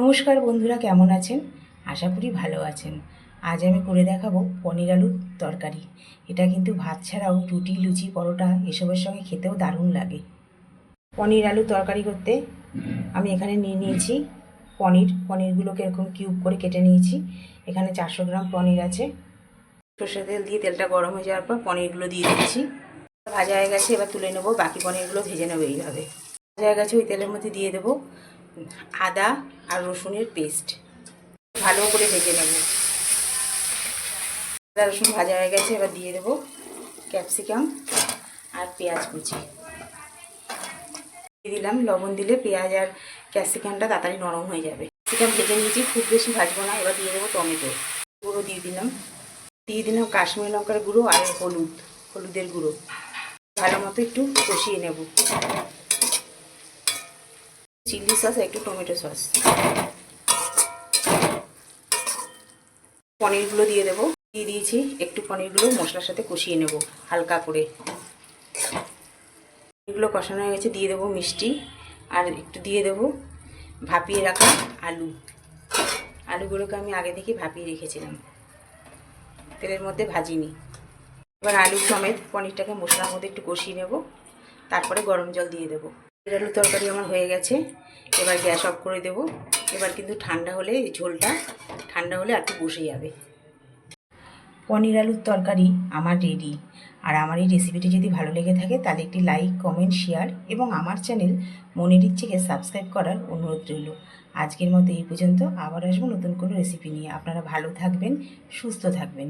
নমস্কার বন্ধুরা, কেমন আছেন? আশা করি ভালো আছেন। আজ আমি করে দেখাবো পনির আলুর তরকারি। এটা কিন্তু ভাত ছাড়াও রুটি, লুচি, পরোটা এসবের সঙ্গে খেতেও দারুণ লাগে। পনির আলুর তরকারি করতে আমি এখানে নিয়ে নিয়েছি পনিরগুলোকে এরকম কিউব করে কেটে নিয়েছি। এখানে 400 গ্রাম পনির আছে। সর্ষের তেল দিয়ে তেলটা গরম হয়ে যাওয়ার পর পনিরগুলো দিয়ে দিচ্ছি। ভাজা হয়ে গেছে, এবার তুলে নেবো। বাকি পনিরগুলো ভেজে নেবো এইভাবে। ভাজা হয়ে গেছে, ওই তেলের মধ্যে দিয়ে দেবো আদা আর রসুনের পেস্ট। ভালো করে ভেজে নেব। আদা রসুন ভাজা হয়ে গেছে, এবার দিয়ে দেবো ক্যাপসিকাম আর পেঁয়াজ কুচি দিয়ে দিলাম। লবণ দিলে পেঁয়াজ আর ক্যাপসিকামটা তাড়াতাড়ি নরম হয়ে যাবে। ক্যাপসিকাম ভেজে নিয়েছি, খুব বেশি ভাজবো না। এবার দিয়ে দেবো টমেটো গুঁড়ো, দিয়ে দিলাম কাশ্মীরি লঙ্কার গুঁড়ো আর হলুদের গুঁড়ো। ভালো মতো একটু কষিয়ে নেব। চিলি সস, একটু টমেটো সস। পনিরগুলো দিয়ে দেবো। দিয়ে দিয়েছি। একটু পনিরগুলো মশলার সাথে কষিয়ে নেব হালকা করে। এগুলো কষানো হয়ে গেছে, দিয়ে দেবো মিষ্টি আর একটু দিয়ে দেবো ভাপিয়ে রাখা আলুগুলোকে আমি আগে থেকে ভাপিয়ে রেখেছিলাম, তেলের মধ্যে ভাজিনি। এবার আলু সমেত পনিরটাকে মশলার মধ্যে একটু কষিয়ে নেব, তারপরে গরম জল দিয়ে দেবো। আলুর তরকারি আমার হয়ে গেছে। এবার গ্যাস অফ করে দেবো। এবার কিন্তু ঠান্ডা হলে ঝোলটা ঠান্ডা হলে আর একটু বসে যাবে। পনির আলুর তরকারি আমার রেডি। আর আমার এই রেসিপিটি যদি ভালো লেগে থাকে তাহলে একটি লাইক, কমেন্ট, শেয়ার এবং আমার চ্যানেল মনের ইচ্ছেকে সাবস্ক্রাইব করার অনুরোধ রইল। আজকের মতো এই পর্যন্ত। আবার আসবো নতুন কোনো রেসিপি নিয়ে। আপনারা ভালো থাকবেন, সুস্থ থাকবেন।